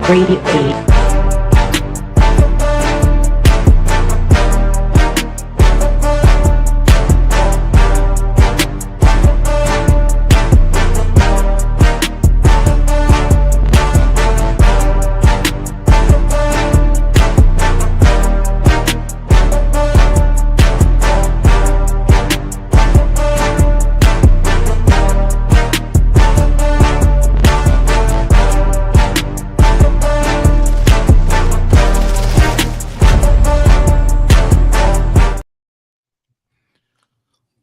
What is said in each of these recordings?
Radio.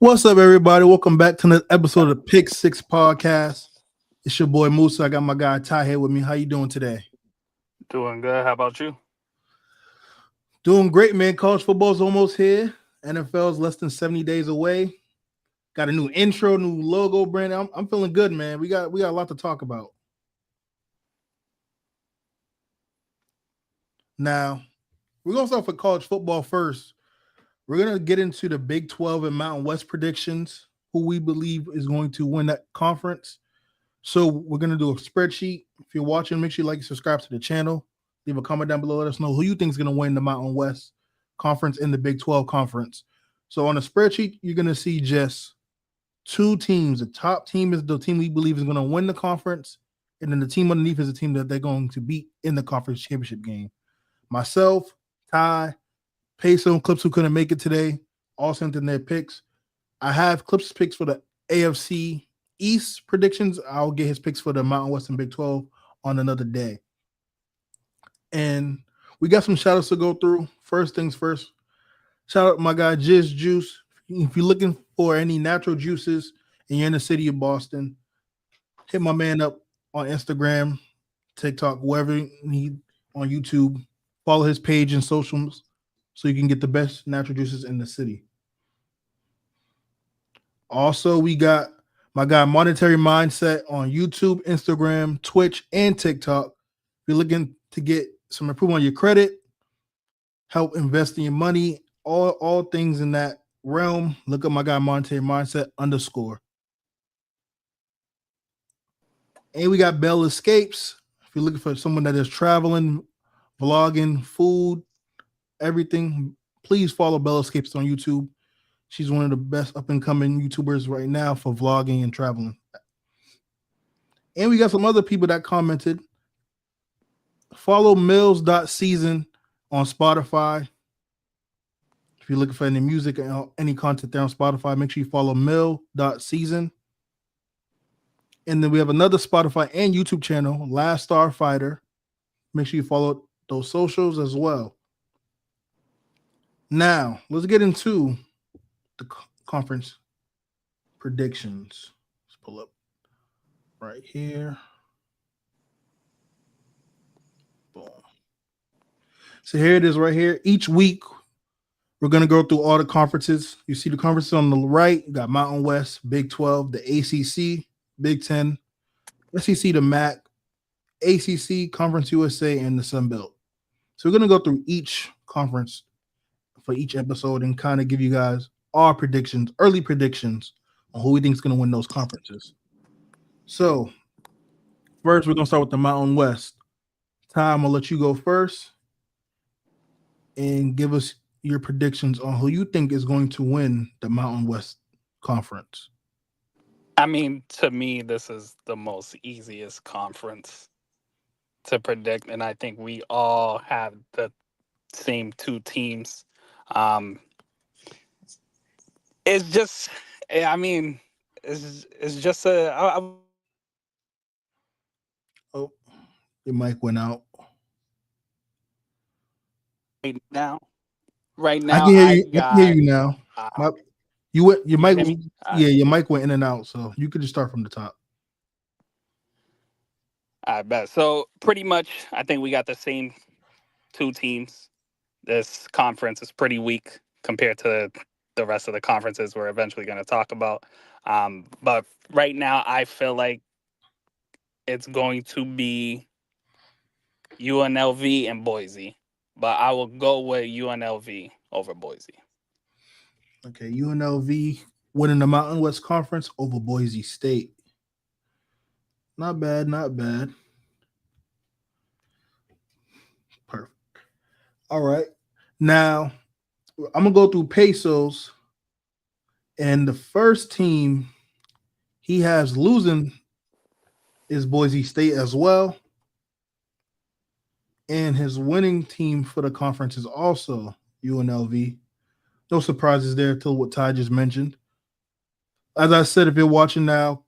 What's up, everybody? Welcome back to another episode of the Pick Six Podcast. It's your boy Musa. I got my guy Ty here with me. How you doing today? Doing good. How about you? Doing great, man. College football's almost here. NFL's less than 70 days away. Got a new intro, new logo brand. I'm feeling good, man. We got a lot to talk about. Now, we're gonna start with college football first. We're going to get into the Big 12 and Mountain West predictions, who we believe is going to win that conference. So we're going to do a spreadsheet. If you're watching, make sure you like and subscribe to the channel. Leave a comment down below. Let us know who you think is going to win the Mountain West conference and the Big 12 conference. So on the spreadsheet, you're going to see just two teams. The top team is the team we believe is going to win the conference, and then the team underneath is the team that they're going to beat in the conference championship game. Myself, Ty, Peso and Clips, who couldn't make it today, all sent in their picks. I have Clips' picks for the AFC East predictions. I'll get his picks for the Mountain West and Big 12 on another day. And we got some shout-outs to go through. First things first, shout out to my guy Jizz Juice. If you're looking for any natural juices and you're in the city of Boston, hit my man up on Instagram, TikTok, wherever you need, on YouTube. Follow his page and socials, so you can get the best natural juices in the city. Also, we got my guy Monetary Mindset on YouTube, Instagram, Twitch, and TikTok. If you're looking to get some improvement on your credit, help invest in your money, all things in that realm, look up my guy Monetary Mindset _ And we got Bell Escapes. If you're looking for someone that is traveling, vlogging, food, everything, please follow Bella Escapes on YouTube. She's one of the best up-and-coming YouTubers right now for vlogging and traveling. And we got some other people that commented. Follow mills.season on Spotify. If you're looking for any music and any content there on Spotify, make sure you follow mill.season. And then we have another Spotify and YouTube channel, Last Starfighter. Make sure you follow those socials as well. Now, let's get into the conference predictions. Let's pull up right here. Boom. So here it is right here. Each week, we're going to go through all the conferences. You see the conferences on the right. You got Mountain West, Big 12, the ACC, Big 10, SEC, the MAC, ACC, Conference USA, and the Sun Belt. So we're going to go through each conference for each episode and kind of give you guys our predictions, early predictions on who we think is going to win those conferences. So first, we're going to start with the Mountain West. Ty, I'm going to let you go first and give us your predictions on who you think is going to win the Mountain West conference. I mean, to me, this is the most easiest conference to predict, and I think we all have the same two teams. It's just, I mean, it's just Oh, your mic went out. Right now, I can hear you. I can hear you now. Your mic, your mic went in and out, so you could just start from the top. I bet. So pretty much, I think we got the same two teams. This conference is pretty weak compared to the rest of the conferences we're eventually going to talk about. But right now, I feel like it's going to be UNLV and Boise. But I will go with UNLV over Boise. Okay, UNLV winning the Mountain West Conference over Boise State. Not bad, not bad. All right. Now I'm gonna go through pesos, and the first team he has losing is Boise State as well, and his winning team for the conference is also UNLV. No surprises there till what Ty just mentioned. As I said, if you're watching now,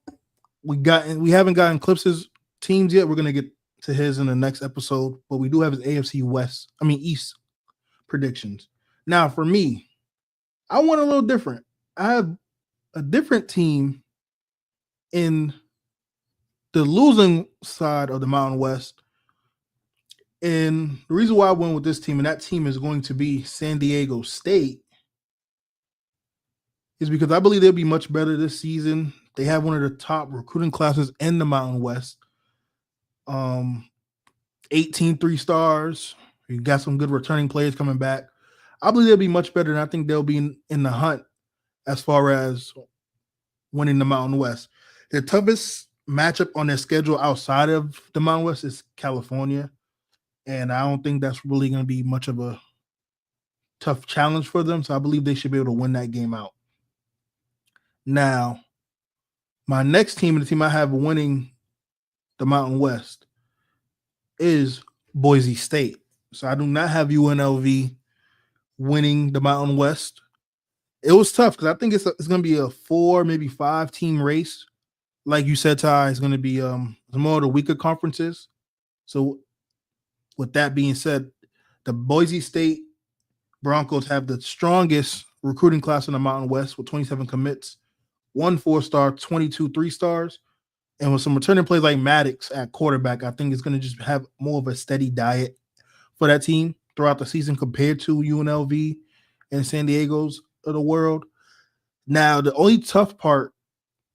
we haven't gotten Clips' teams yet. We're gonna get to his in the next episode, but we do have his AFC West, I mean East predictions. Now for me, I want a little different. I have a different team in the losing side of the Mountain West. And the reason why I went with this team, and that team is going to be San Diego State, is because I believe they'll be much better this season. They have one of the top recruiting classes in the Mountain West. 18 3-stars. You got some good returning players coming back. I believe they'll be much better, and I think they'll be in the hunt as far as winning the Mountain West. The toughest matchup on their schedule outside of the Mountain West is California, and I don't think that's really going to be much of a tough challenge for them, so I believe they should be able to win that game out. Now, my next team, and the team I have winning the Mountain West, is Boise State. So I do not have UNLV winning the Mountain West. It was tough because I think it's going to be a 4, maybe 5 team race. Like you said, Ty, it's going to be more of the weaker conferences. So with that being said, the Boise State Broncos have the strongest recruiting class in the Mountain West with 27 commits, 1 4-star, 22 3-stars. And with some returning players like Maddox at quarterback, I think it's going to just have more of a steady diet for that team throughout the season compared to UNLV and San Diego's of the world. Now, the only tough part,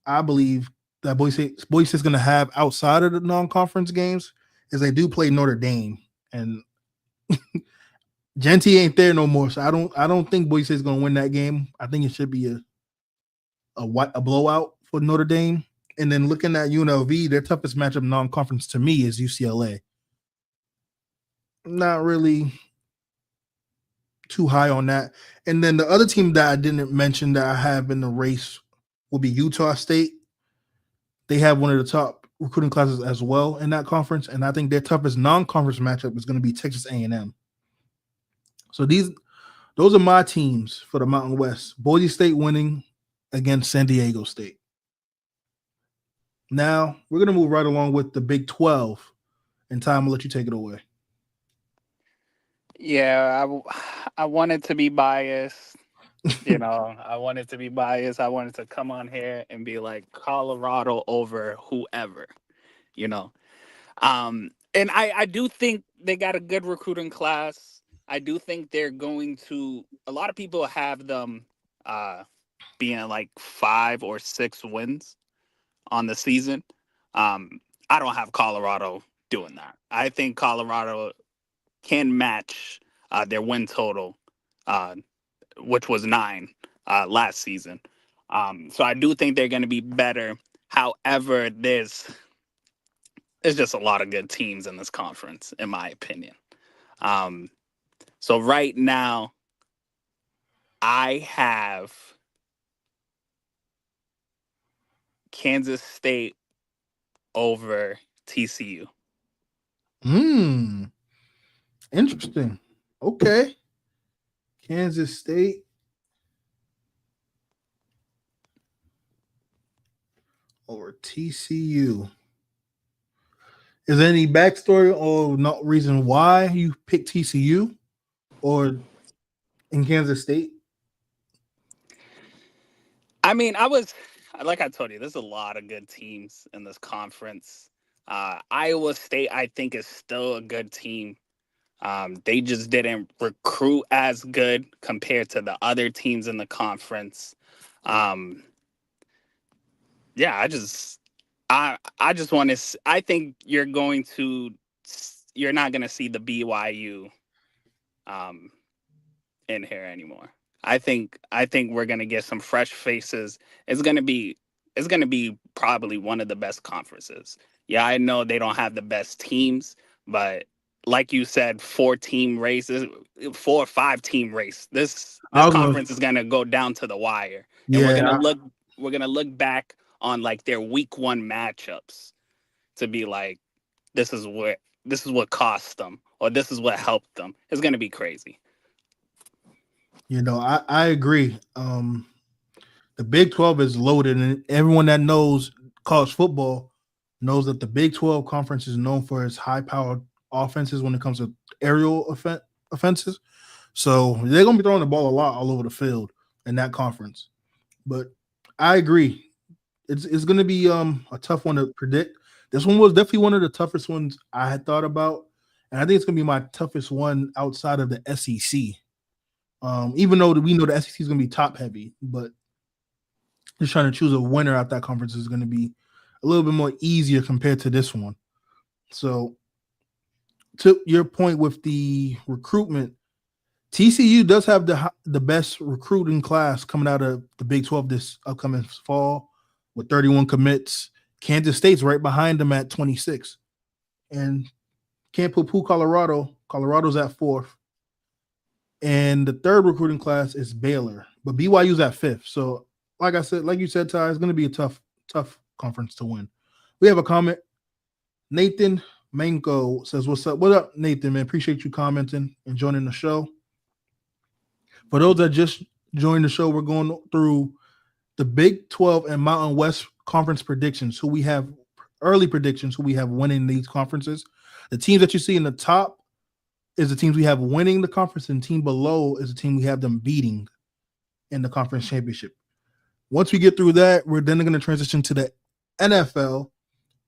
I believe, that Boise State is going to have outside of the non-conference games is they do play Notre Dame, and Genty ain't there no more, so I don't think Boise State is going to win that game. I think it should be a blowout for Notre Dame. And then looking at UNLV, their toughest matchup non-conference to me is UCLA. Not really too high on that. And then the other team that I didn't mention that I have in the race will be Utah State. They have one of the top recruiting classes as well in that conference, and I think their toughest non-conference matchup is going to be Texas A&M. So those are my teams for the Mountain West. Boise State winning against San Diego State. Now, we're going to move right along with the Big 12, and Tom, I'll let you take it away. Yeah, I wanted to be biased. I wanted to be biased. I wanted to come on here and be like Colorado over whoever, And I do think they got a good recruiting class. I do think they're going to – a lot of people have them being like 5 or 6 wins on the season. I don't have Colorado doing that. I think Colorado can match their win total, which was 9 last season. So I do think they're going to be better. However, there's just a lot of good teams in this conference, in my opinion. So right now, I have Kansas State over TCU. Interesting. Okay. Kansas State over TCU. Is there any backstory or no reason why you picked TCU or in Kansas State? I mean, like I told you, there's a lot of good teams in this conference. Iowa State, I think, is still a good team. They just didn't recruit as good compared to the other teams in the conference. I just want to. I think you're not going to see the BYU in here anymore. I think we're going to get some fresh faces. It's going to be probably one of the best conferences. Yeah, I know they don't have the best teams, but like you said, 4-team races, 4 or 5-team race. I This was gonna, conference is gonna go down to the wire, and yeah, we're gonna look back on like their week 1 matchups to be like, this is what cost them, or this is what helped them. It's gonna be crazy. I agree. The Big 12 is loaded, and everyone that knows college football knows that the Big 12 conference is known for its high-powered offenses when it comes to offenses. So they're going to be throwing the ball a lot all over the field in that conference. But I agree. It's going to be a tough one to predict. This one was definitely one of the toughest ones I had thought about, and I think it's going to be my toughest one outside of the SEC. Even though we know the SEC is going to be top heavy, but just trying to choose a winner out that conference is going to be a little bit more easier compared to this one. So, to your point with the recruitment, TCU does have the best recruiting class coming out of the Big 12 this upcoming fall with 31 commits. Kansas State's right behind them at 26. And can't poo Colorado. Colorado's at 4th. And the third recruiting class is Baylor, but BYU's at 5th. So, like you said, Ty, it's going to be a tough conference to win. We have a comment. Nathan Mango says, "What's up? What up, Nathan? Man, appreciate you commenting and joining the show." For those that just joined the show, we're going through the Big 12 and Mountain West conference predictions. Who we have early predictions, who we have winning these conferences. The teams that you see in the top is the teams we have winning the conference, and team below is the team we have them beating in the conference championship. Once we get through that, we're then going to transition to the NFL,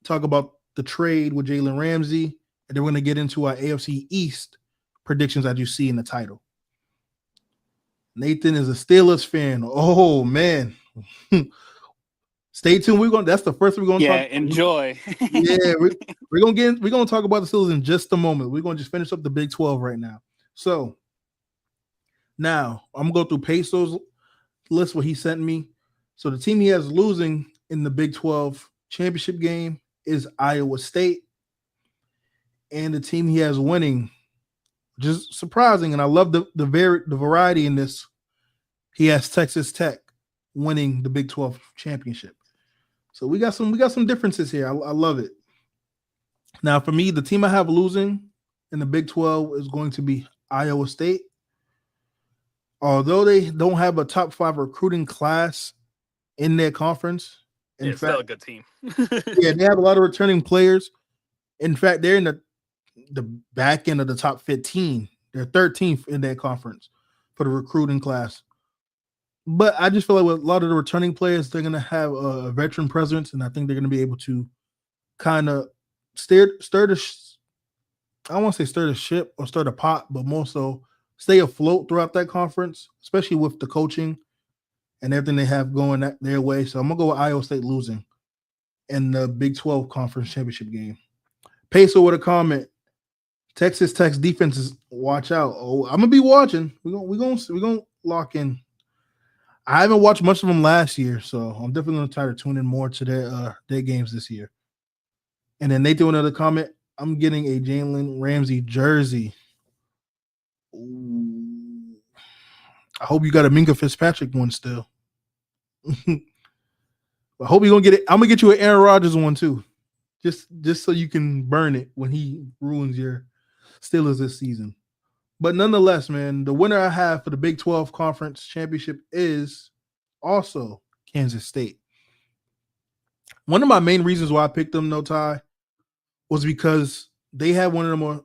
talk about the trade with Jalen Ramsey, and then we're going to get into our AFC East predictions that you see in the title. Nathan is a Steelers fan. Oh man. Stay tuned. That's the first we're gonna talk. Enjoy. Yeah, we're gonna talk about the Steelers in just a moment. We're gonna just finish up the Big 12 right now. So now I'm gonna go through Peso's list what he sent me. So the team he has losing in the Big 12 championship game is Iowa State. And the team he has winning, just surprising, and I love the variety in this. He has Texas Tech winning the Big 12 championship. So we got some differences here. I love it. Now for me, the team I have losing in the Big 12 is going to be Iowa State. Although they don't have a top 5 recruiting class in their conference, in fact, still a good team. Yeah, they have a lot of returning players. In fact, they're in the back end of the top 15. They're 13th in their conference for the recruiting class. But I just feel like with a lot of the returning players, they're going to have a veteran presence, and I think they're going to be able to kind of stir the I don't want to say stir the ship or stir the pot, but more so stay afloat throughout that conference, especially with the coaching and everything they have going their way. So I'm going to go with Iowa State losing in the Big 12 conference championship game. Peso with a comment. Texas Tech's defenses, watch out. Oh, I'm gonna be watching. We're gonna lock in. I haven't watched much of them last year, so I'm definitely gonna try to tune in more to their games this year. And then they do another comment. I'm getting a Jalen Ramsey jersey. Ooh. I hope you got a Minka Fitzpatrick one still. I hope you're gonna get it. I'm gonna get you an Aaron Rodgers one too. Just so you can burn it when he ruins your Steelers this season. But nonetheless, man, the winner I have for the Big 12 Conference Championship is also Kansas State. One of my main reasons why I picked them, no tie, was because they have one of the more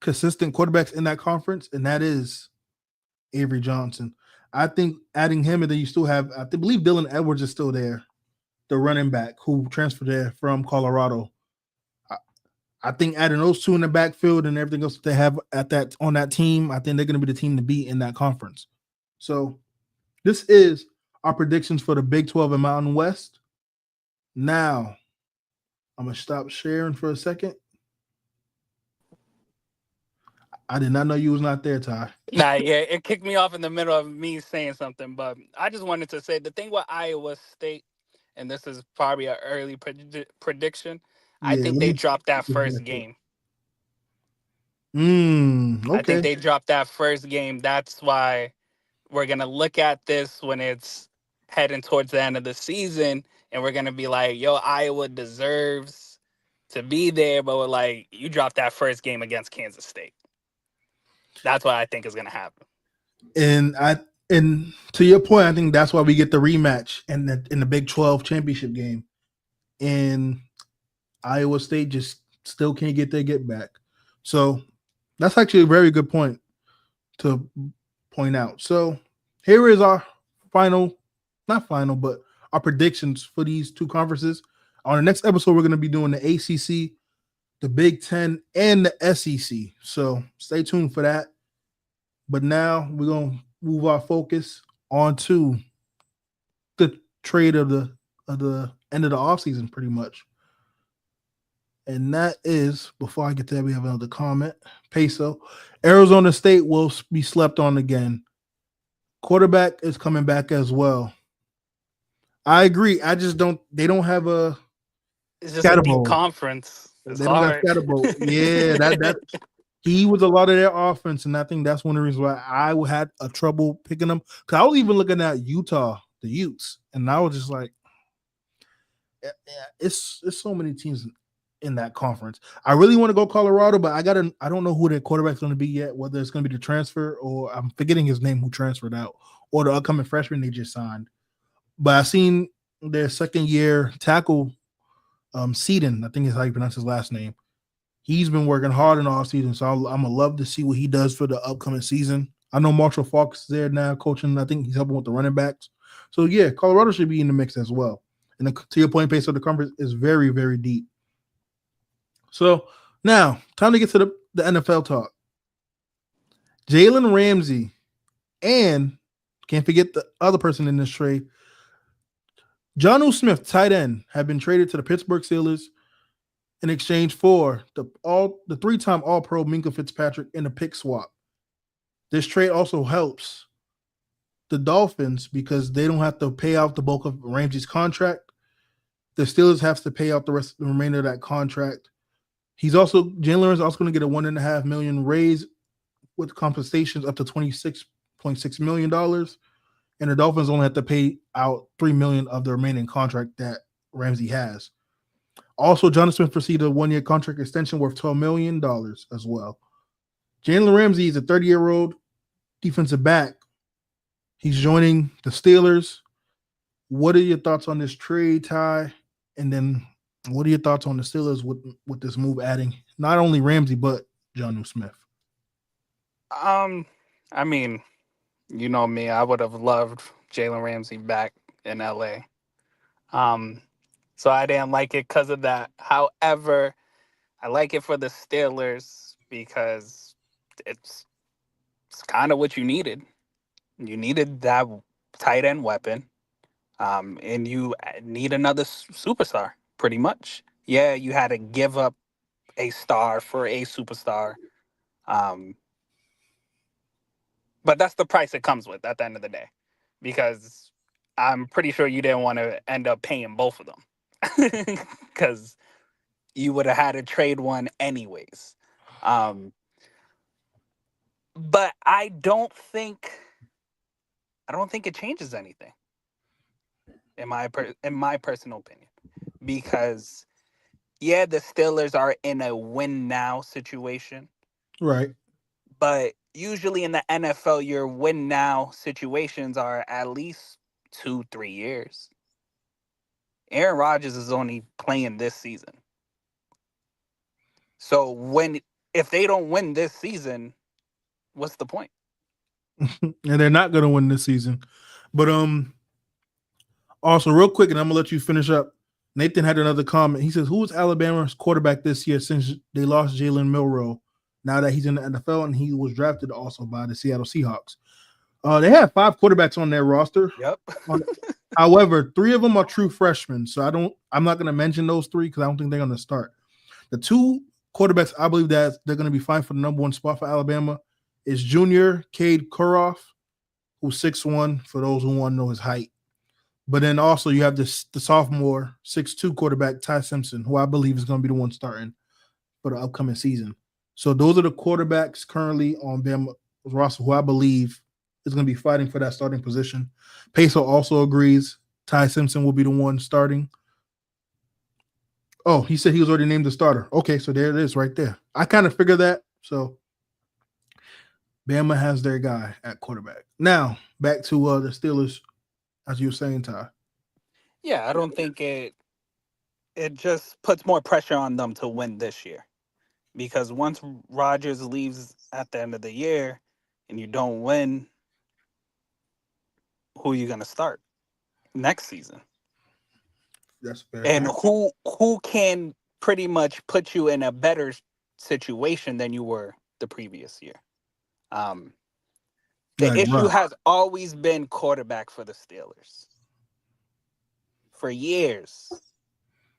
consistent quarterbacks in that conference, and that is Avery Johnson. I think adding him, and then you still have, I believe Dylan Edwards is still there, the running back who transferred there from Colorado. I think adding those two in the backfield and everything else that they have on that team, I think they're going to be the team to beat in that conference. So this is our predictions for the Big 12 and Mountain West. Now, I'm going to stop sharing for a second. I did not know you was not there, Ty. Yeah, it kicked me off in the middle of me saying something, but I just wanted to say the thing with Iowa State, and this is probably an early prediction, I think they dropped that first game. I think Okay. they dropped that first game. That's why we're going to look at this when it's heading towards the end of the season, and we're going to be like, yo, Iowa deserves to be there, but we're like, you dropped that first game against Kansas State. That's what I think is going to happen. And to your point, I think that's why we get the rematch in the Big 12 championship game. And Iowa State just still can't get their get back. So that's actually a very good point to point out. So here is our not final, but our predictions for these two conferences. On the next episode, we're going to be doing the ACC, the Big 10, and the SEC. So stay tuned for that. But now we're going to move our focus onto the trade of the end of the offseason, pretty much. And that is, before I get there, we have another comment. Peso. Arizona State will be slept on again. Quarterback is coming back as well. I agree. I just they don't have a It's just a deep scatterbolt. conference. It's They don't got hard. scatterbolt. Yeah, that he was a lot of their offense, and I think that's one of the reasons why I had a trouble picking them. Because I was even looking at Utah, the Utes, and I was just like, yeah, it's so many teams in that conference. I really want to go Colorado, but I don't know who their quarterback's going to be yet, whether it's going to be the transfer or I'm forgetting his name who transferred out, or the upcoming freshman they just signed. But I seen their second year tackle, Seaton, I think is how you pronounce his last name. He's been working hard in the offseason, so I'm gonna love to see what he does for the upcoming season. I know Marshall Falk is there now coaching. I think he's helping with the running backs. So yeah, Colorado should be in the mix as well. And to your point, Pace, so the conference is very, very deep. So now, time to get to the NFL talk. Jalen Ramsey and can't forget the other person in this trade, Jonnu Smith, tight end, have been traded to the Pittsburgh Steelers in exchange for the three-time All-Pro Minkah Fitzpatrick in a pick swap. This trade also helps the Dolphins because they don't have to pay out the bulk of Ramsey's contract. The Steelers have to pay out the remainder of that contract. Jalen is also going to get a $1.5 million raise with compensations up to $26.6 million. And the Dolphins only have to pay out $3 million of the remaining contract that Ramsey has. Also, Jonnu Smith received a one-year contract extension worth $12 million as well. Jalen Ramsey is a 30-year-old defensive back. He's joining the Steelers. What are your thoughts on this trade, Ty? And then what are your thoughts on the Steelers with this move adding not only Ramsey, but Jonnu Smith? I mean, you know me, I would have loved Jalen Ramsey back in LA. So I didn't like it because of that. However, I like it for the Steelers because it's kind of what you needed. You needed that tight end weapon, and you need another superstar, pretty much. Yeah, you had to give up a star for a superstar, but that's the price it comes with at the end of the day, because I'm pretty sure you didn't want to end up paying both of them because you would have had to trade one anyways. But I don't think it changes anything in my personal opinion, because yeah, the Steelers are in a win now situation, Right. but usually in the NFL, your win now situations are at least 2-3 years. Aaron Rodgers is only playing this season. So if they don't win this season, what's the point? And they're not going to win this season. But also real quick, and I'm going to let you finish up. Nathan had another comment. He says, who is Alabama's quarterback this year since they lost Jalen Milroe now that he's in the NFL and he was drafted also by the Seattle Seahawks? They have 5 quarterbacks on their roster. Yep. However, 3 of them are true freshmen. So I'm not going to mention those 3 because I don't think they're going to start. The 2 quarterbacks I believe that they're going to be fine for the number 1 spot for Alabama is junior Cade Kuroff, who's 6'1", for those who want to know his height. But then also you have the sophomore 6'2" quarterback Ty Simpson, who I believe is going to be the one starting for the upcoming season. So those are the quarterbacks currently on Bama roster who I believe is going to be fighting for that starting position. Peso also agrees Ty Simpson will be the one starting. Oh, he said he was already named the starter. Okay, so there it is right there. I kind of figured that. So Bama has their guy at quarterback. Now, back to the Steelers, as you were saying, Ty. Yeah, I don't think it just puts more pressure on them to win this year. Because once Rodgers leaves at the end of the year and you don't win, who are you gonna start next season? That's fair. And who can pretty much put you in a better situation than you were the previous year? Um, the Like, issue right. has always been quarterback for the Steelers for years,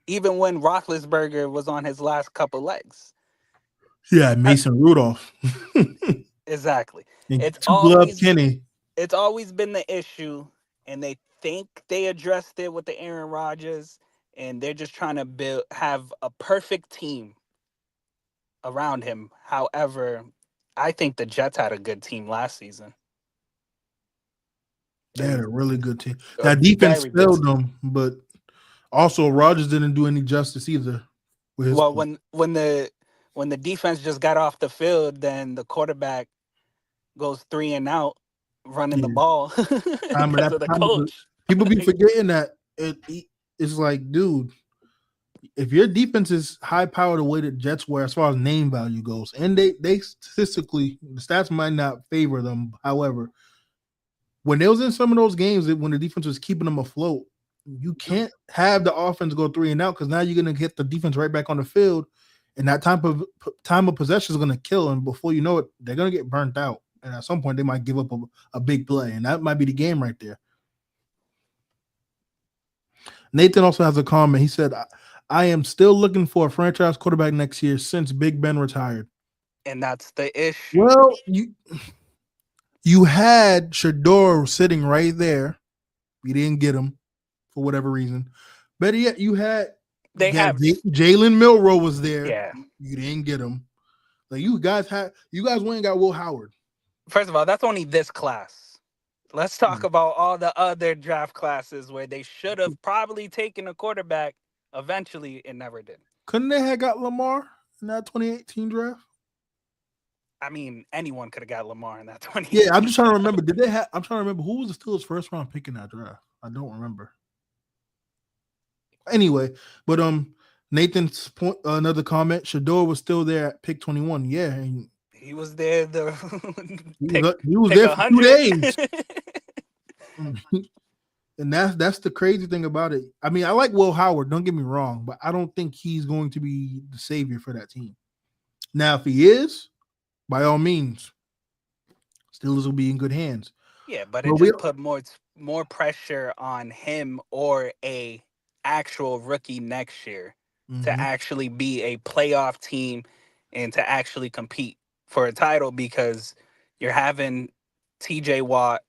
even when Roethlisberger was on his last couple legs. Yeah, Mason Rudolph. Exactly. And It's two glove always Kenny. it's always been the issue, and they think they addressed it with the Aaron Rodgers, and they're just trying to have a perfect team around him. However, I think the Jets had a good team last season. They had And a really good team. a That defense very good failed team. them, but also Rodgers didn't do any justice either with his Well, play. when the defense just got off the field, then the quarterback goes 3 and out running the Yeah, ball time of because that of the time of coach. people be forgetting that it's like, dude, if your defense is high power the way that Jets were as far as name value goes, and they statistically the stats might not favor them. However, when they was in some of those games, when the defense was keeping them afloat, you can't have the offense go 3 and out because now you're gonna get the defense right back on the field, and that time of possession is gonna kill. And before you know it, they're gonna get burnt out. And at some point, they might give up a big play, and that might be the game right there. Nathan also has a comment. He said, I am still looking for a franchise quarterback next year since Big Ben retired. And that's the issue. Well, you had Shador sitting right there. You didn't get him for whatever reason. Better yet, you had They have Jalen Milroe was there. yeah. You didn't get him. Like you guys went and got Will Howard. First of all, that's only this class. Let's talk about all the other draft classes where they should have probably taken a quarterback eventually and never did. Couldn't they have got Lamar in that 2018 draft? I mean, anyone could have got Lamar in that 20. Yeah, I'm just trying to remember. I'm trying to remember who was the Steelers' first round pick in that draft. I don't remember. Anyway, but Nathan's point, another comment. Shador was still there at pick 21. Yeah, and He was there he was there for 2 days. And that's the crazy thing about it. I mean, I like Will Howard, don't get me wrong, but I don't think he's going to be the savior for that team. Now, if he is, by all means, Steelers will be in good hands. Yeah, but it just put more pressure on him or a actual rookie next year to actually be a playoff team and to actually compete for a title, because you're having TJ Watt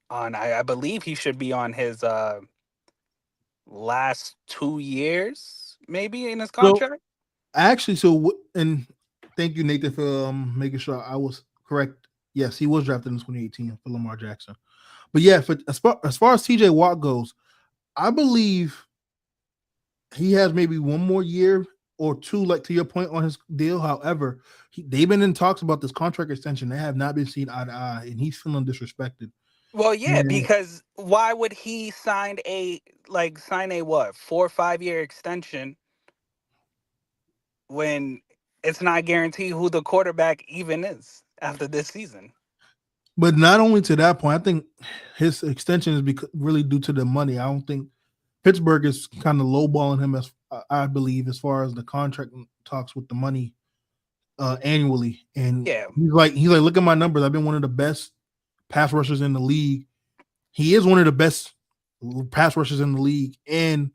on, I believe he should be on his last 2 years maybe in his contract. And thank you, Nathan, for making sure I was correct. Yes, he was drafted in 2018 for Lamar Jackson. But yeah, as far as TJ Watt goes, I believe he has maybe one more year or two, like to your point, on his deal. However, they've been in talks about this contract extension. They have not been seen eye to eye, and he's feeling disrespected. Well, yeah, because why would he sign a 4 or 5 year extension when it's not guaranteed who the quarterback even is after this season? But not only to that point, I think his extension is really due to the money. I don't think Pittsburgh is kind of lowballing him, as I believe, as far as the contract talks with the money annually. And yeah, he's like, look at my numbers. I've been one of the best pass rushers in the league. He is one of the best pass rushers in the league, and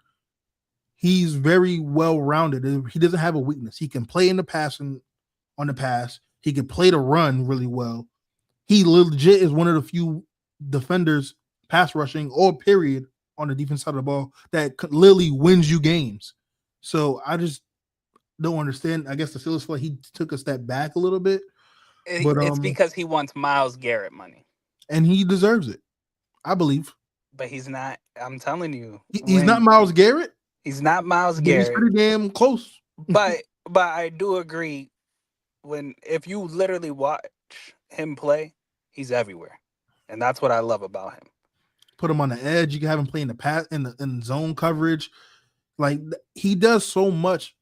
he's very well rounded. He doesn't have a weakness. He can play in the passing on the pass. He can play the run really well. He legit is one of the few defenders, pass rushing or period, on the defense side of the ball that literally wins you games. So don't understand. I guess the Steelers feel like he took a step back a little bit, but It's because he wants Myles Garrett money, and he deserves it, I believe. but he's not. I'm telling you, He's not Myles Garrett, he's not Myles but he's Garrett. pretty damn close. But I do agree if you literally watch him play, he's everywhere, and that's what I love about him. Put him on the edge. You can have him play in the pass in zone coverage. Like he does so much,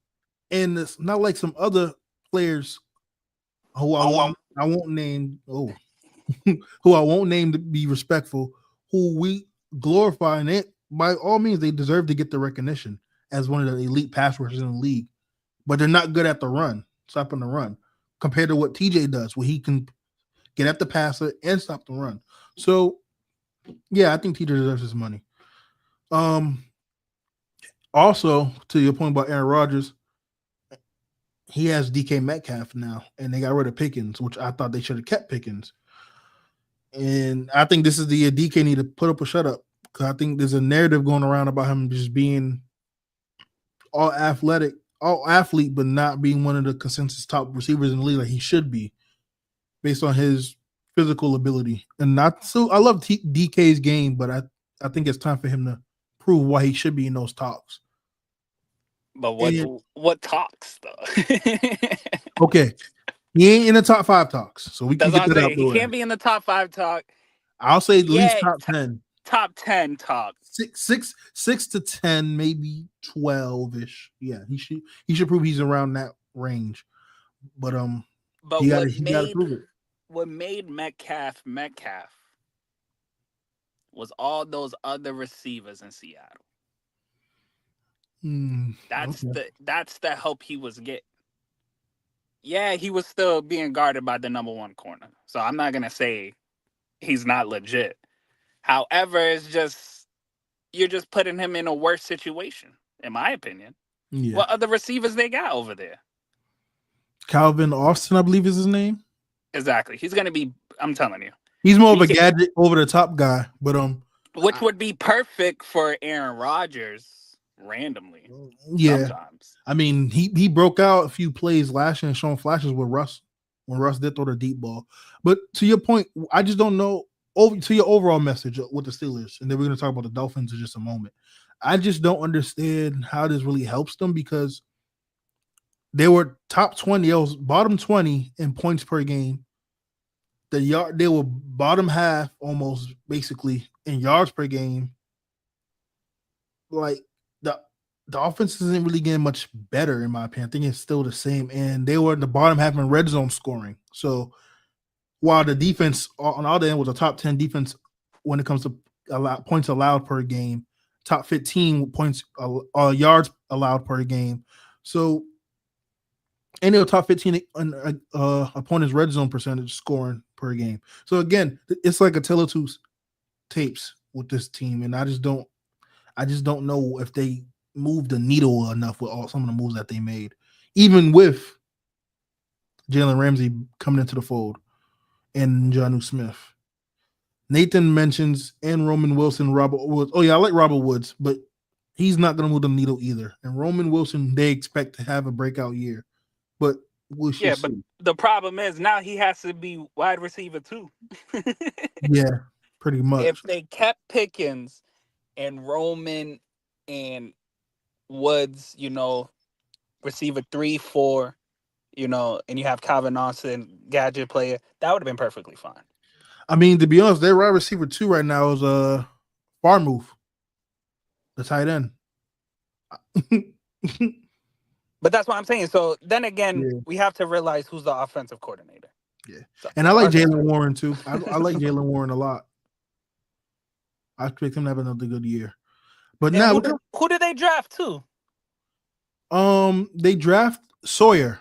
and it's not like some other players who I won't name. Oh, who I won't name to be respectful. Who we glorify, and it by all means they deserve to get the recognition as one of the elite pass rushers in the league, but they're not good at the run, stopping the run, compared to what TJ does, where he can get at the passer and stop the run. So, yeah, I think TJ deserves his money. Also, to your point about Aaron Rodgers, he has DK Metcalf now, and they got rid of Pickens, which I thought they should have kept Pickens. And I think this is the year DK need to put up or shut up, because I think there's a narrative going around about him just being all athlete, but not being one of the consensus top receivers in the league like he should be, based on his physical ability. And not so I love DK's game, but I think it's time for him to prove why he should be in those talks. But what talks though? Okay, he ain't in the top 5 talks, so we can get that out the way. He can't be in the top 5 talk. I'll say at least top 10. Top 10 talk. 6 to 10, maybe 12-ish. Yeah, he should prove he's around that range. But he gotta prove it. What made Metcalf was all those other receivers in Seattle. That's the help he was getting. Yeah, he was still being guarded by the number 1 corner. So I'm not gonna say he's not legit. However, it's just you're just putting him in a worse situation, in my opinion. Yeah. What other receivers they got over there? Calvin Austin, I believe is his name. Exactly. He's gonna be. I'm telling you, he's more of a gadget over the top guy, but which would be perfect for Aaron Rodgers. Randomly, yeah. Sometimes. I mean, he broke out a few plays last year and showing flashes with Russ when Russ did throw the deep ball. But to your point, I just don't know. To your overall message with the Steelers, and then we're going to talk about the Dolphins in just a moment. I just don't understand how this really helps them, because they were top 20, bottom 20 in points per game. They were bottom half almost basically in yards per game. Like the offense isn't really getting much better, in my opinion. I think it's still the same, and they were in the bottom half in red zone scoring. So while the defense on the other end was a top 10 defense when it comes to points allowed per game, top 15 points yards allowed per game. So, and they were top 15 opponent's red zone percentage scoring per game. So again, it's like a tale of two tapes with this team, and I just don't know if they moved the needle enough with all some of the moves that they made, even with Jalen Ramsey coming into the fold and Jonnu Smith. Nathan mentions and Roman Wilson, Robert Woods. Oh yeah, I like Robert Woods, but he's not going to move the needle either. And Roman Wilson, they expect to have a breakout year, but we'll see. But the problem is now he has to be wide receiver too. Yeah, pretty much. If they kept Pickens and Roman and Woods, receiver 3, 4, and you have Calvin Austin, gadget player, that would have been perfectly fine. I mean, to be honest, their wide receiver 2 right now is Farmouth, the tight end. But that's what I'm saying. So then again, we have to realize who's the offensive coordinator. Yeah, so, and I like Jalen Warren too. I like Jalen Warren a lot. I expect him to have another good year. But and now, who did they draft too? They draft Sawyer.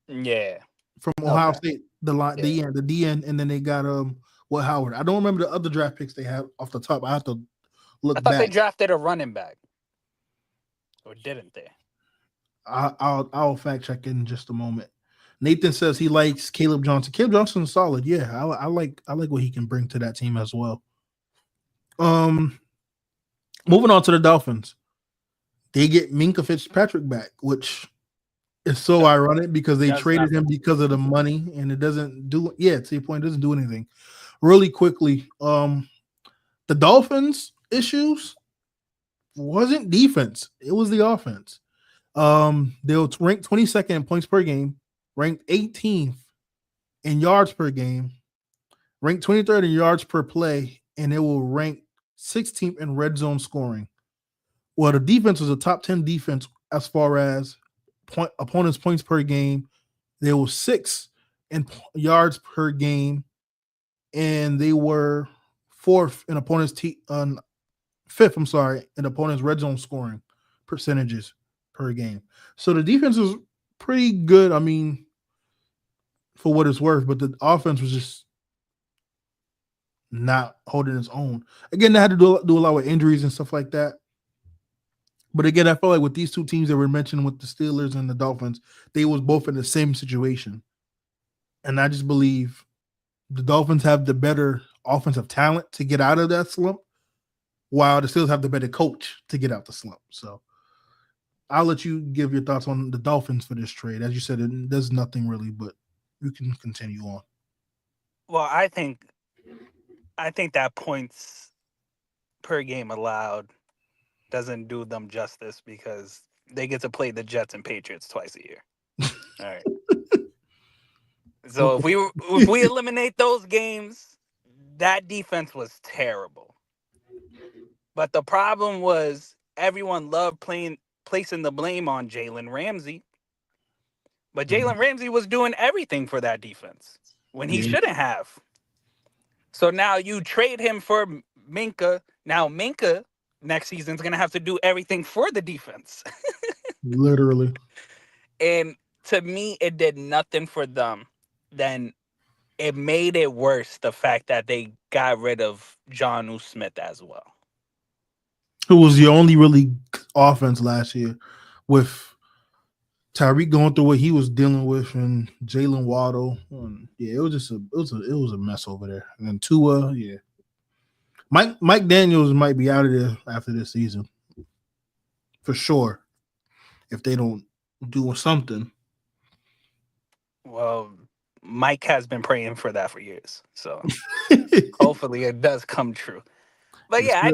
Yeah, from Ohio State. The DN, and then they got Howard. I don't remember the other draft picks they have off the top. I have to look back. I thought they drafted a running back, or didn't they? I'll fact check in just a moment. Nathan says he likes Caleb Johnson. Caleb Johnson's solid. Yeah, I like what he can bring to that team as well. Moving on to the Dolphins, they get Minkah Fitzpatrick back, which It's so Does, ironic because they does traded him nothing. because of the money, and it doesn't do. Yeah, to your point, it doesn't do anything. Really quickly, the Dolphins' issues wasn't defense; it was the offense. They were ranked 22nd in points per game, ranked 18th in yards per game, ranked 23rd in yards per play, and they will rank 16th in red zone scoring. Well, the defense was a top 10 defense as far as opponents' points per game. They were sixth in yards per game, and they were fourth in fifth. I'm sorry, in opponents' red zone scoring percentages per game. So the defense was pretty good. I mean, for what it's worth, but the offense was just not holding its own. Again, they had to do a lot with injuries and stuff like that. But again, I feel like with these two teams that were mentioned with the Steelers and the Dolphins, they was both in the same situation. And I just believe the Dolphins have the better offensive talent to get out of that slump, while the Steelers have the better coach to get out the slump. So I'll let you give your thoughts on the Dolphins for this trade. As you said, it does nothing really, but you can continue on. Well, I think that points per game allowed doesn't do them justice because they get to play the Jets and Patriots twice a year. All right. So if we eliminate those games, that defense was terrible. But the problem was everyone loved placing the blame on Jalen Ramsey. But Jalen Ramsey was doing everything for that defense when he shouldn't have. So now you trade him for Minka. Now Minka next season is going to have to do everything for the defense. Literally. And to me, it did nothing for them. Then it made it worse, the fact that they got rid of Jonnu Smith as well. Who was the only really offense last year with Tyreek going through what he was dealing with and Jalen Waddle. Yeah, it was just it was a mess over there. And then Tua, yeah. Mike Daniels might be out of there after this season. For sure. If they don't do something. Well, Mike has been praying for that for years. So hopefully it does come true. But yeah, I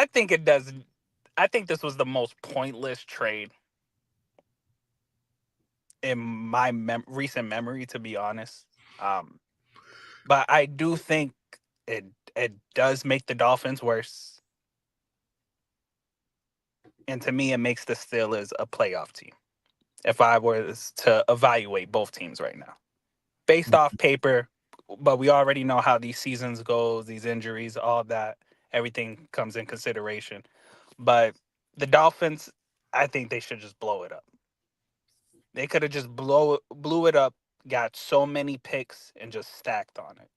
think it does. I think this was the most pointless trade in my recent memory, to be honest. But I do think it does make the Dolphins worse. And to me, it makes the Steelers a playoff team. If I was to evaluate both teams right now, based off paper, but we already know how these seasons go, these injuries, all that, everything comes in consideration. But the Dolphins, I think they should just blow it up. They could have just blew it up, got so many picks, and just stacked on it.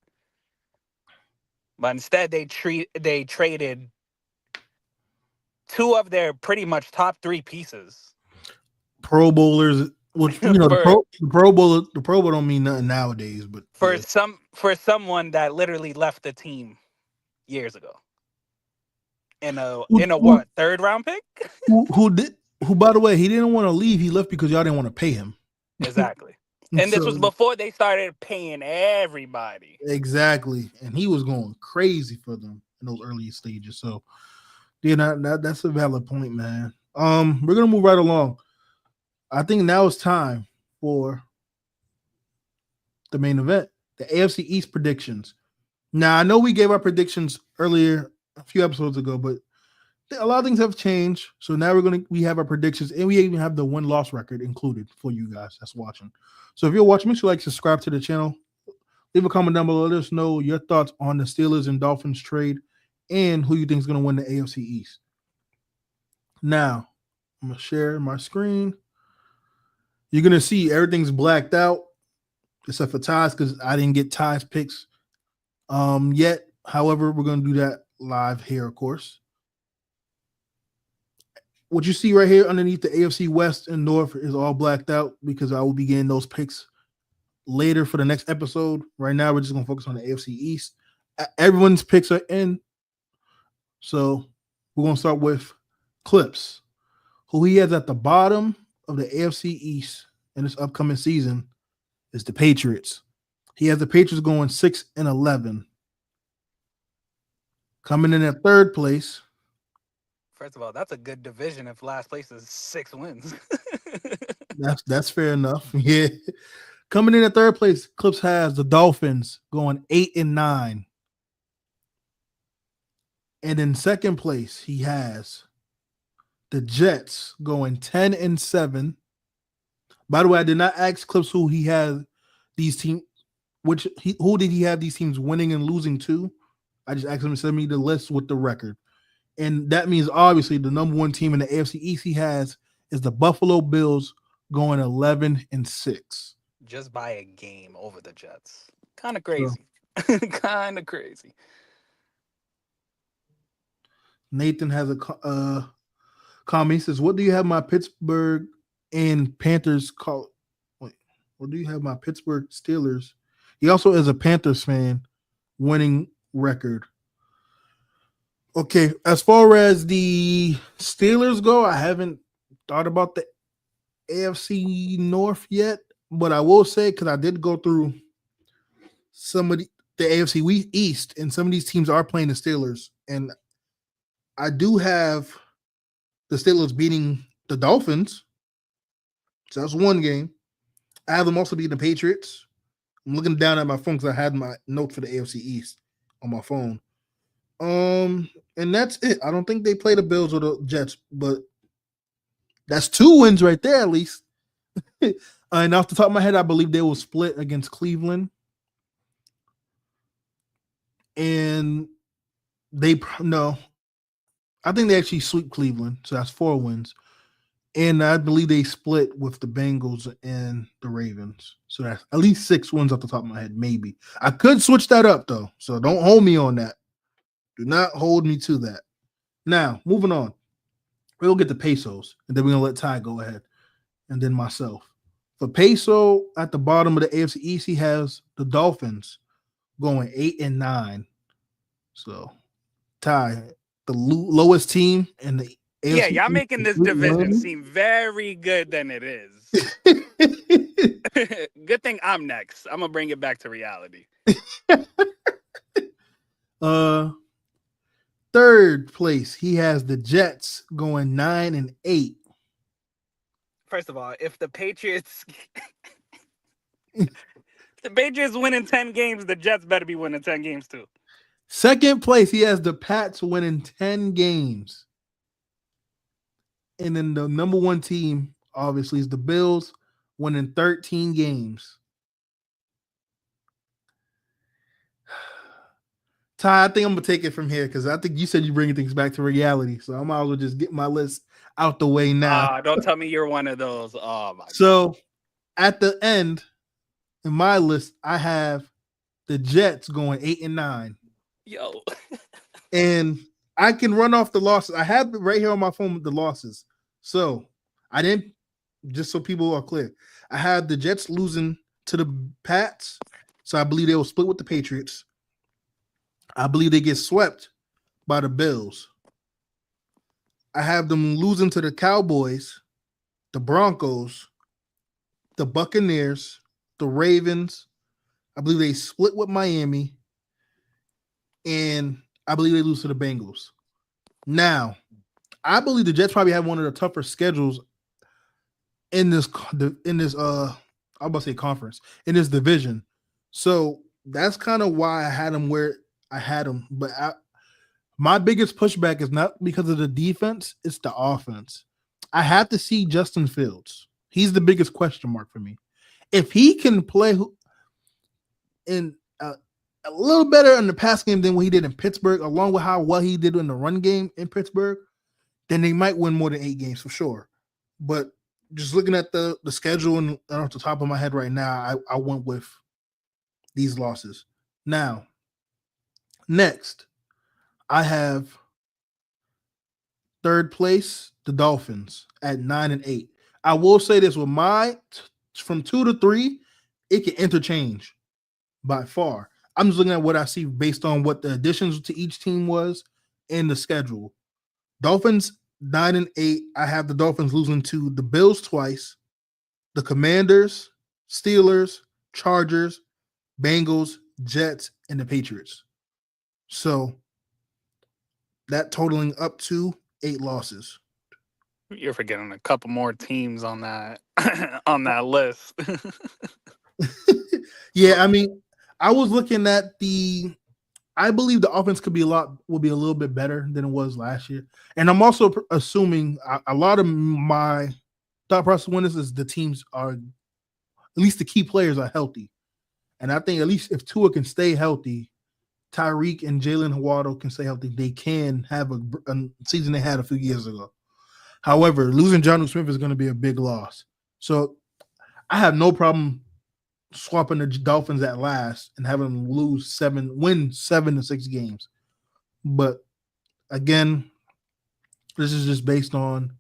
But instead, they traded two of their pretty much top three pieces. Pro Bowlers, which the Pro Bowl don't mean nothing nowadays, but for someone that literally left the team years ago. In a what, third round pick? Who by the way, he didn't want to leave, he left because y'all didn't want to pay him. Exactly. And this was before they started paying everybody. Exactly. And he was going crazy for them in those early stages. So yeah, that's a valid point, man. We're gonna move right along. I think now it's time for the main event, the AFC East predictions. Now, I know we gave our predictions earlier a few episodes ago, but a lot of things have changed. So now we have our predictions, and we even have the win-loss record included for you guys that's watching. So if you're watching, make sure you like, subscribe to the channel. Leave a comment down below. Let us know your thoughts on the Steelers and Dolphins trade and who you think is going to win the AFC East. Now, I'm going to share my screen. You're going to see everything's blacked out except for Ty's because I didn't get Ty's picks yet. However, we're going to do that live here, of course. What you see right here underneath the AFC West and North is all blacked out because I will be getting those picks later for the next episode. Right now, we're just going to focus on the AFC East. Everyone's picks are in. So we're going to start with Clips, who he has at the bottom of the AFC East in this upcoming season is the Patriots. He has the Patriots going 6-11. Coming in at third place. First of all, that's a good division if last place is 6 wins. That's fair enough. Yeah. Coming in at third place, Clips has the Dolphins going 8-9. And in second place, he has the Jets going 10-7. By the way, I did not ask Clips who he had these teams, who did he have these teams winning and losing to. I just asked him to send me the list with the record. And that means obviously the number one team in the AFC East he has is the Buffalo Bills going 11-6. Just by a game over the Jets. Kind of crazy. So, kind of crazy. Nathan has a comment. He says, what do you have my Pittsburgh and Panthers call? Wait, what do you have my Pittsburgh Steelers? He also is a Panthers fan, winning record. Okay, as far as the Steelers go, I haven't thought about the AFC North yet, but I will say, because I did go through some of the AFC East, and some of these teams are playing the Steelers, and I do have the Steelers beating the Dolphins. So that's one game. I have them also beating the Patriots. I'm looking down at my phone because I had my notes for the AFC East on my phone. And that's it. I don't think they play the Bills or the Jets, but that's 2 wins right there at least. And off the top of my head, I believe they will split against Cleveland. And I think they actually sweep Cleveland, so that's 4 wins. And I believe they split with the Bengals and the Ravens. So that's at least 6 wins off the top of my head, maybe. I could switch that up, though, so don't hold me on that. Do not hold me to that. Now, moving on. We'll get the Pesos, and then we're going to let Ty go ahead, and then myself. For Peso, at the bottom of the AFC East, he has the Dolphins going 8-9. So, Ty, the lowest team in the AFC. Yeah, y'all making this division seem very good than it is. Good thing I'm next. I'm gonna bring it back to reality. Third place, he has the Jets going 9-8. First of all, if the Patriots winning 10 games, the Jets better be winning 10 games too. Second place, he has the Pats winning 10 games. And then the number one team, obviously, is the Bills winning 13 games. Ty, I think I'm going to take it from here because I think you said you bringing things back to reality. So I might as well just get my list out the way now. Don't tell me you're one of those. Oh, my God. At the end, in my list, I have the Jets going 8-9. Yo. And I can run off the losses. I have it right here on my phone with the losses. So I didn't, just so people are clear, I had the Jets losing to the Pats. So I believe they will split with the Patriots. I believe they get swept by the Bills. I have them losing to the Cowboys, the Broncos, the Buccaneers, the Ravens. I believe they split with Miami. And I believe they lose to the Bengals. Now, I believe the Jets probably have one of the tougher schedules in this conference, in this division. So that's kind of why I had them where I had them. But my biggest pushback is not because of the defense, it's the offense. I have to see Justin Fields. He's the biggest question mark for me. If he can play in a little better in the pass game than what he did in Pittsburgh, along with how well he did in the run game in Pittsburgh, then they might win more than 8 games for sure. But just looking at the schedule and off the top of my head right now, I went with these losses. Now, next, I have third place, the Dolphins at 9-8. I will say this, with from 2 to 3, it can interchange by far. I'm just looking at what I see based on what the additions to each team was in the schedule. Dolphins 9-8. I have the Dolphins losing to the Bills twice, the Commanders, Steelers, Chargers, Bengals, Jets, and the Patriots. So that totaling up to 8 losses. You're forgetting a couple more teams on that on that list. Yeah, I mean, I was looking at the. I believe the offense will be a little bit better than it was last year, and I'm also assuming a lot of my thought process when this is the teams are at least the key players are healthy, and I think at least if Tua can stay healthy, Tyreek and Jalen Waddle can stay healthy, they can have a season they had a few years ago. However, losing Jonnu Smith is going to be a big loss. So I have no problem swapping the Dolphins at last and having them win 7 to 6 games. But again, this is just based on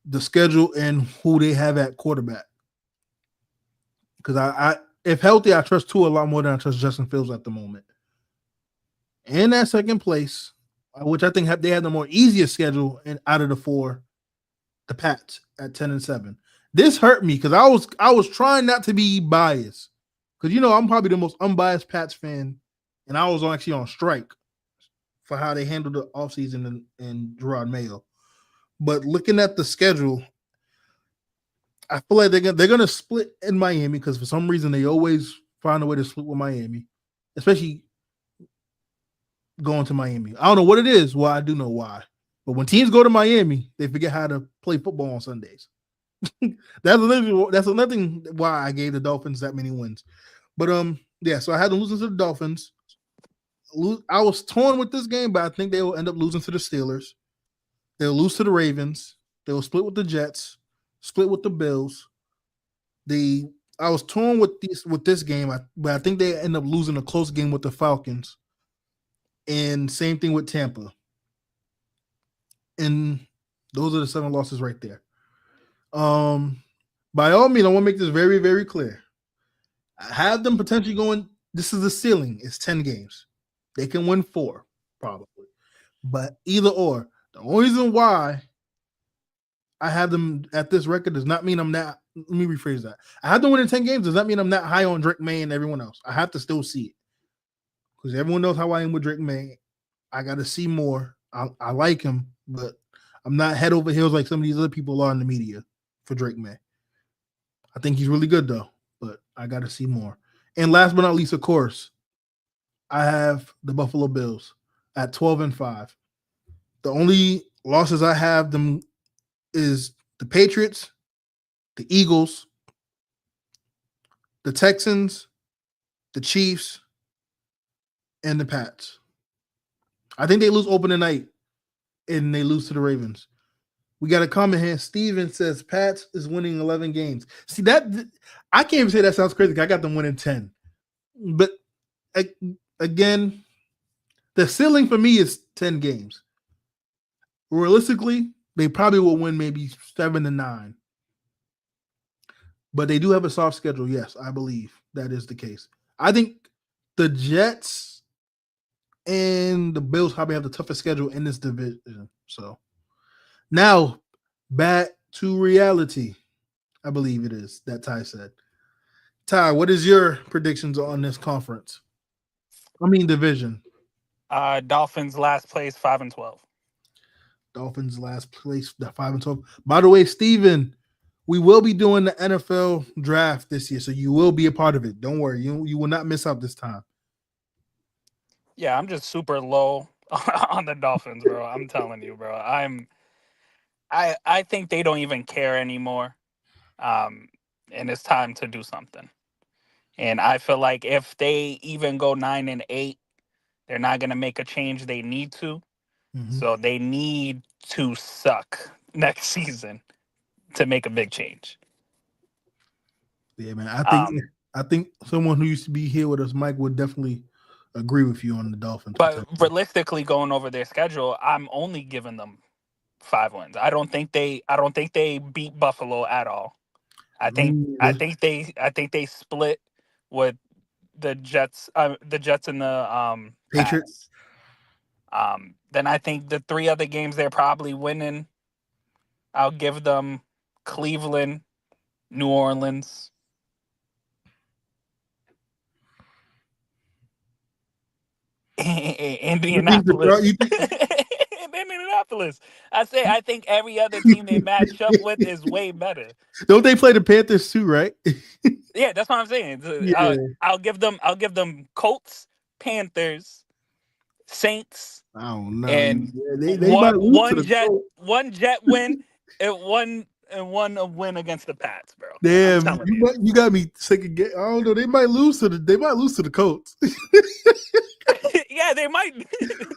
the schedule and who they have at quarterback. Because I if healthy, I trust Tua a lot more than I trust Justin Fields at the moment. In that second place, which I think they had the more easiest schedule and out of the 4, the Pats at 10-7. This hurt me because I was trying not to be biased because I'm probably the most unbiased Pats fan, and I was actually on strike for how they handled the offseason and Gerard Mayo. But looking at the schedule, I feel like they're gonna split in Miami because for some reason they always find a way to split with Miami, especially going to Miami. I don't know what it is. Well, I do know why. But when teams go to Miami, they forget how to play football on Sundays. That's another thing why I gave the Dolphins that many wins. But yeah, so I had them losing to the Dolphins. I was torn with this game, but I think they will end up losing to the Steelers. They'll lose to the Ravens. They will split with the Jets, split with the Bills. I was torn with this game, but I think they end up losing a close game with the Falcons. And same thing with Tampa. And those are the 7 losses right there. By all means, I want to make this very, very clear. I have them potentially going. This is the ceiling. It's 10 games. They can win 4, probably. But either or. The only reason why I have them at this record does not mean I'm not. Let me rephrase that. I have them winning 10 games does not mean I'm not high on Drake May and everyone else. I have to still see it. Because everyone knows how I am with Drake May. I got to see more. I like him, but I'm not head over heels like some of these other people are in the media for Drake May. I think he's really good, though, but I got to see more. And last but not least, of course, I have the Buffalo Bills at 12-5. The only losses I have them is the Patriots, the Eagles, the Texans, the Chiefs, and the Pats. I think they lose opening night, and they lose to the Ravens. We got a comment here. Steven says Pats is winning 11 games. See, that I can't even say that sounds crazy. I got them winning 10. But again, the ceiling for me is 10 games. Realistically, they probably will win maybe 7-9. But they do have a soft schedule. Yes, I believe that is the case. I think the Jets and the Bills probably have the toughest schedule in this division. So now back to reality. I believe it is that Ty said. Ty, what is your predictions on this conference? I mean division. Dolphins last place 5-12. Dolphins last place, the 5-12. By the way, Steven, we will be doing the NFL draft this year, so you will be a part of it. Don't worry, you will not miss out this time. Yeah, I'm just super low on the Dolphins, bro. I'm telling you, bro. I think they don't even care anymore. And it's time to do something. And I feel like if they even go 9-8, they're not gonna make a change they need to. Mm-hmm. So they need to suck next season to make a big change. Yeah, man. I think someone who used to be here with us, Mike, would definitely agree with you on the Dolphins. But realistically, going over their schedule, I'm only giving them 5 wins. I don't think they beat Buffalo at all. I think they split with the Jets and the Patriots. Pats. Then I think the 3 other games they're probably winning. I'll give them Cleveland, New Orleans. Indianapolis. You think Indianapolis. I think every other team they match up with is way better. don't they play the Panthers too, right? Yeah, that's what I'm saying. Yeah. I'll give them Colts, Panthers, Saints, I don't know. and Yeah, they might lose to the Colts. one jet win and one win against the Pats, bro. I'm Damn, telling you. you got me sick again. I don't know. They might lose to the Colts. Yeah, they might.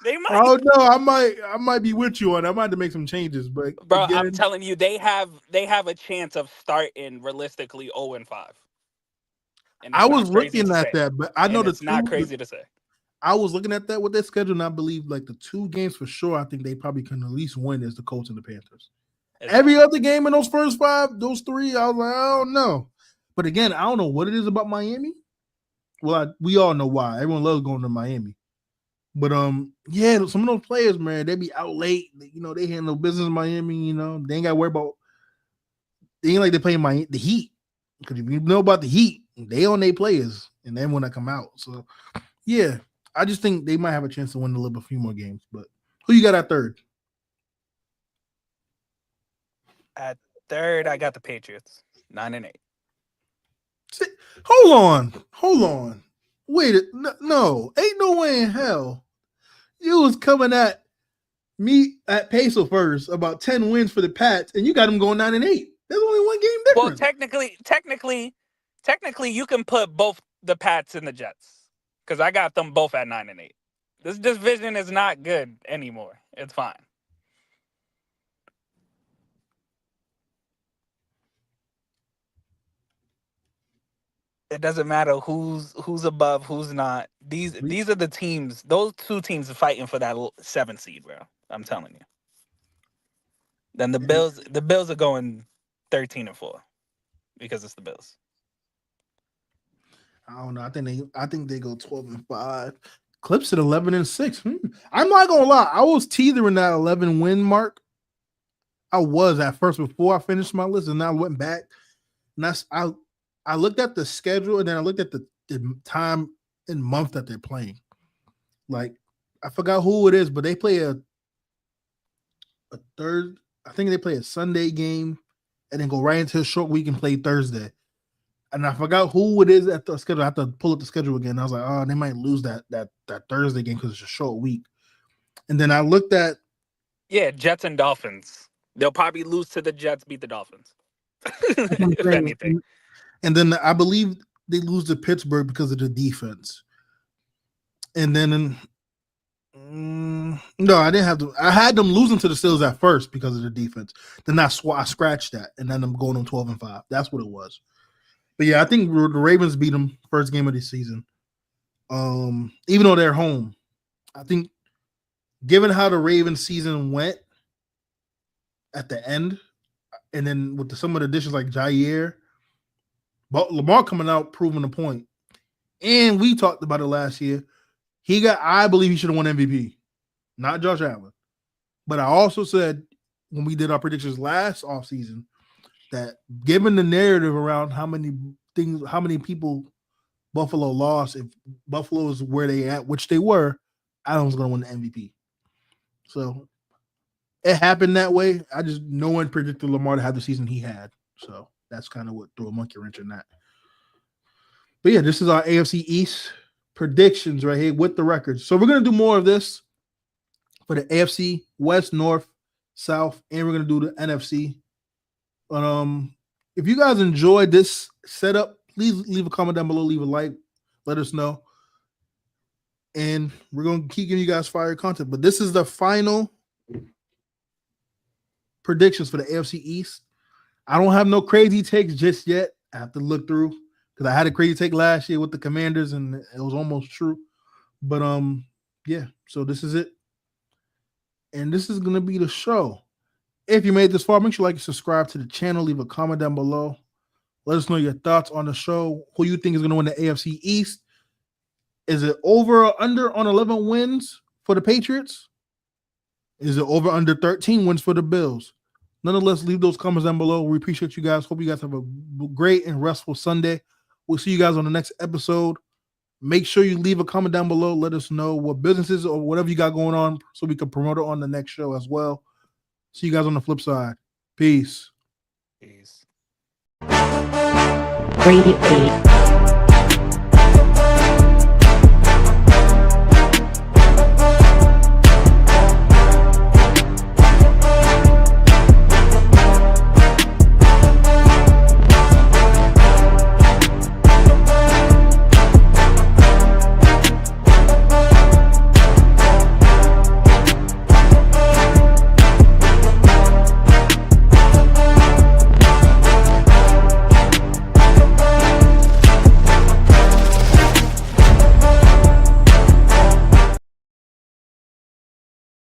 They I might. don't know. I might be with you on. I might have to make some changes, but Bro, I'm again, telling you, they have a chance of starting realistically 0-5. And I it's was not crazy looking to at say. that, but I know And the it's not two. crazy to say. I was looking at that with their schedule, and I believe like the 2 games for sure. I think they probably can at least win is the Colts and the Panthers. Every other game in those first 5, those 3, I was like, I don't know. But again, I don't know what it is about Miami. Well, we all know why. Everyone loves going to Miami. But yeah, some of those players, man, they be out late. You know, they handle business in Miami. You know, they ain't got to worry about. They ain't like they playing the Heat, because if you know about the Heat, they on their players, and then when I come out, so yeah, I just think they might have a chance to win a few more games. But who you got at third? At third, I got the Patriots, 9-8. Hold on. Wait, no, ain't no way in hell you was coming at me at Peso first about 10 wins for the Pats, and you got them going 9-8. There's only 1 game Well, difference. technically, you can put both the Pats and the Jets because I got them both at 9-8. This division is not good anymore. It's fine. It doesn't matter who's above, who's not. These are the teams. Those 2 teams are fighting for that 7th seed, bro. I'm telling you. Then the Bills are going 13-4 because it's the Bills. I don't know. I think they go 12-5. Clips at 11-6. I'm not gonna lie. I was teetering that 11 win mark. I was at first before I finished my list, and I went back. And I looked at the schedule, and then I looked at the time and month that they're playing. Like, I forgot who it is, but they play a third. I think they play a Sunday game, and then go right into a short week and play Thursday. And I forgot who it is at the schedule. I have to pull up the schedule again. I was like, oh, they might lose that Thursday game because it's a short week. And then I looked at Jets and Dolphins. They'll probably lose to the Jets, beat the Dolphins. If anything. And then I believe they lose to Pittsburgh because of the defense. And then no, I didn't have them. I had them losing to the Steelers at first because of the defense. Then I scratched that, and then I'm going on 12-5. That's what it was. But yeah, I think the Ravens beat them first game of the season. Even though they're home, I think given how the Ravens season went at the end, and then with some of the additions like Jair, but Lamar coming out proving the point. And we talked about it last year. I believe he should have won MVP, not Josh Allen. But I also said when we did our predictions last offseason that given the narrative around how many people Buffalo lost, if Buffalo is where they at, which they were, Allen's going to win the MVP. So it happened that way. No one predicted Lamar to have the season he had. So that's kind of what threw a monkey wrench in that. But yeah, this is our AFC East predictions right here with the records. So we're going to do more of this for the AFC West, North, South, and we're going to do the NFC. But if you guys enjoyed this setup, please leave a comment down below, leave a like, let us know. And we're going to keep giving you guys fire content. But this is the final predictions for the AFC East. I don't have no crazy takes just yet. I have to look through because I had a crazy take last year with the Commanders and it was almost true. But yeah, so this is it. And this is going to be the show. If you made this far, make sure you like and subscribe to the channel. Leave a comment down below. Let us know your thoughts on the show. Who you think is going to win the AFC East? Is it over or under on 11 wins for the Patriots? Is it over under 13 wins for the Bills? Nonetheless, leave those comments down below. We appreciate you guys. Hope you guys have a great and restful Sunday. We'll see you guys on the next episode. Make sure you leave a comment down below. Let us know what businesses or whatever you got going on so we can promote it on the next show as well. See you guys on the flip side. Peace. Peace. Brady.